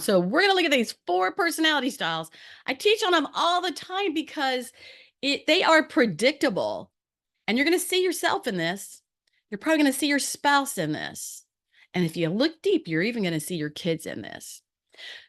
So we're going to look at these 4 personality styles. I teach on them all the time because they are predictable. And you're going to see yourself in this. You're probably going to see your spouse in this. And if you look deep, you're even going to see your kids in this.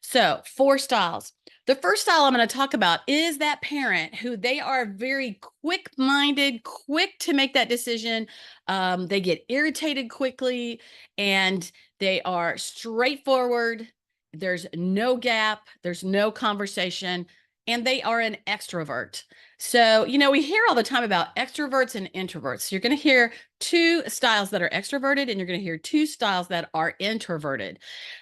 So, 4 styles. The first style I'm going to talk about is that parent who they are very quick minded, quick to make that decision. They get irritated quickly and they are straightforward. There's no gap, there's no conversation, and they are an extrovert. So, we hear all the time about extroverts and introverts. You're going to hear 2 styles that are extroverted, and you're going to hear 2 styles that are introverted.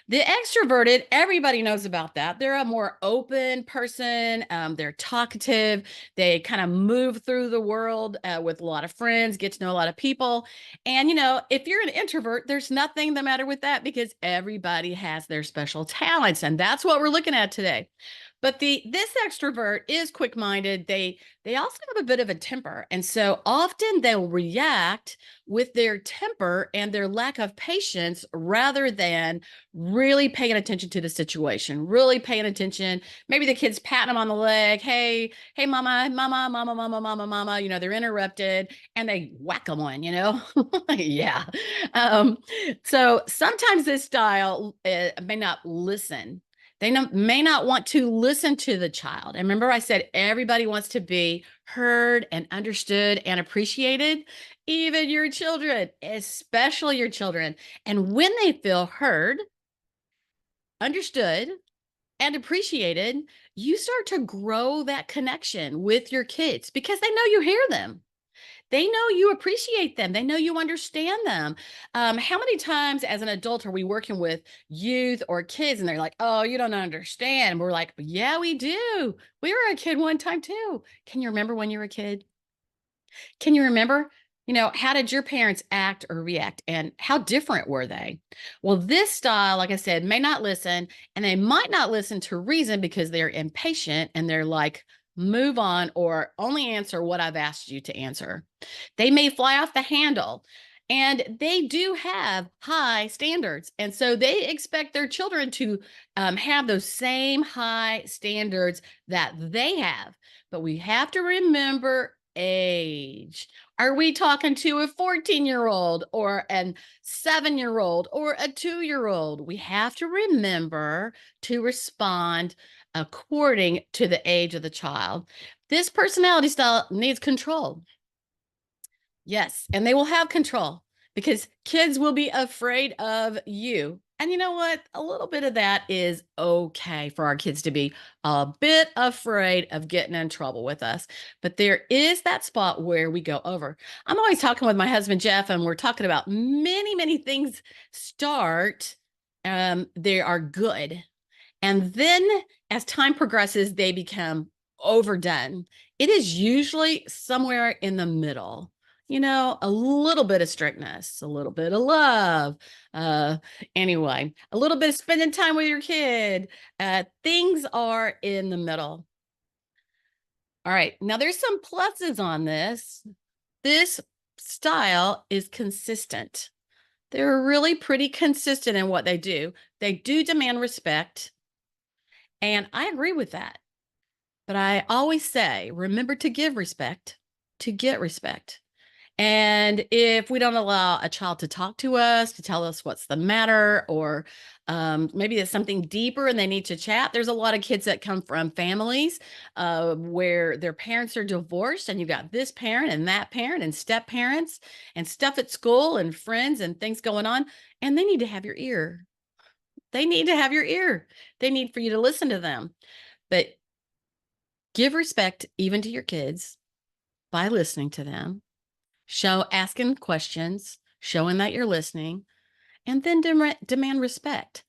The extroverted, everybody knows about that. They're a more open person. They're talkative. They kind of move through the world with a lot of friends, get to know a lot of people. And, if you're an introvert, there's nothing the matter with that because everybody has their special talents. And that's what we're looking at today. But this extrovert is quick-minded. They also have a bit of a temper. And so often they'll react with their temper and their lack of patience rather than really paying attention to the situation, really paying attention. Maybe the kid's patting them on the leg. Hey, mama, mama, mama, mama, mama, mama. They're interrupted and they whack them one. Yeah. Um, so sometimes this style may not listen. They may not want to listen to the child. And remember, I said everybody wants to be heard and understood and appreciated, even your children, especially your children. And when they feel heard, understood, and appreciated, you start to grow that connection with your kids because they know you hear them. They know you appreciate them. They know you understand them. How many times as an adult are we working with youth or kids and they're like, oh, you don't understand? And we're like, yeah, we do. We were a kid one time too. Can you remember when you were a kid? Can you remember? How did your parents act or react and how different were they? Well, this style, like I said, may not listen and they might not listen to reason because they're impatient and they're like, move on or only answer what I've asked you to answer. They may fly off the handle and they do have high standards. And so they expect their children to have those same high standards that they have. But we have to remember age. Are we talking to a 14-year-old or an 7-year-old or a 2-year-old? We have to remember to respond according to the age of the child. This personality style needs control. Yes, and they will have control because kids will be afraid of you. And you know what? A little bit of that is okay for our kids to be a bit afraid of getting in trouble with us. But there is that spot where we go over. I'm always talking with my husband, Jeff, and we're talking about many, many things start. They are good. And then as time progresses, they become overdone. It is usually somewhere in the middle. A little bit of strictness, a little bit of love. Uh, anyway, a little bit of spending time with your kid. Things are in the middle. All right. Now there's some pluses on this. This style is consistent. They're really pretty consistent in what they do. They do demand respect. And I agree with that. But I always say, remember to give respect to get respect. And if we don't allow a child to talk to us, to tell us what's the matter, or maybe it's something deeper and they need to chat, there's a lot of kids that come from families where their parents are divorced, and you've got this parent and step parents and stuff at school and friends and things going on, and they need to have your ear. They need to have your ear. They need for you to listen to them. But give respect even to your kids by listening to them, asking questions, showing that you're listening, and then demand respect.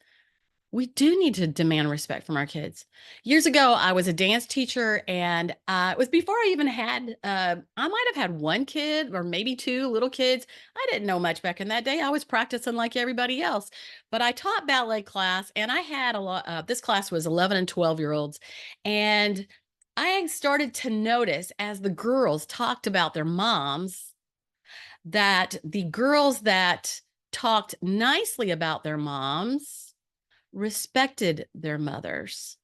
We do need to demand respect from our kids. Years ago, I was a dance teacher, and it was before I even had, I might have had 1 kid or maybe 2 little kids. I didn't know much back in that day. I was practicing like everybody else, but I taught ballet class, and I had a lot, this class was 11 and 12-year-olds. And I started to notice as the girls talked about their moms that the girls that talked nicely about their moms respected their mothers.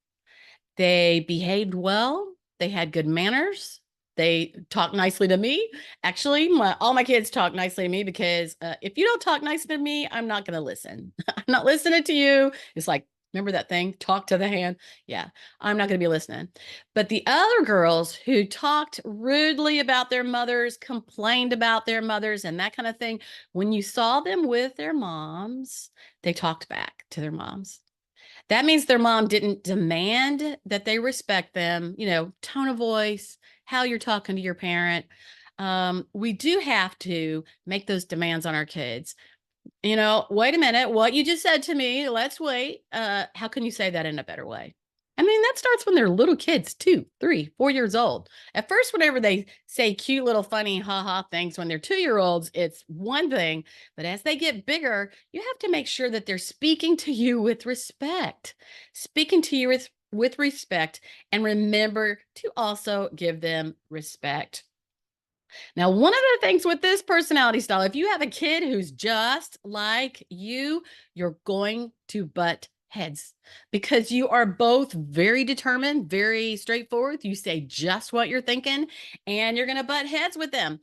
They behaved well. They had good manners. They talked nicely to me. Actually, all my kids talk nicely to me because if you don't talk nicely to me, I'm not going to listen. I'm not listening to you. It's like, remember that thing? Talk to the hand. Yeah, I'm not going to be listening. But the other girls who talked rudely about their mothers, complained about their mothers, and that kind of thing, when you saw them with their moms, they talked back to their moms. That means their mom didn't demand that they respect them, tone of voice, how you're talking to your parent. We do have to make those demands on our kids. Wait a minute, what you just said to me, let's wait. How can you say that in a better way? I mean, that starts when they're little kids, 2, 3, 4 years old. At first, whenever they say cute little funny haha things when they're 2 year olds, it's one thing. But as they get bigger, you have to make sure that they're speaking to you with respect, speaking to you with respect, and remember to also give them respect. Now, one of the things with this personality style, if you have a kid who's just like you, you're going to butt heads because you are both very determined, very straightforward. You say just what you're thinking, and you're going to butt heads with them.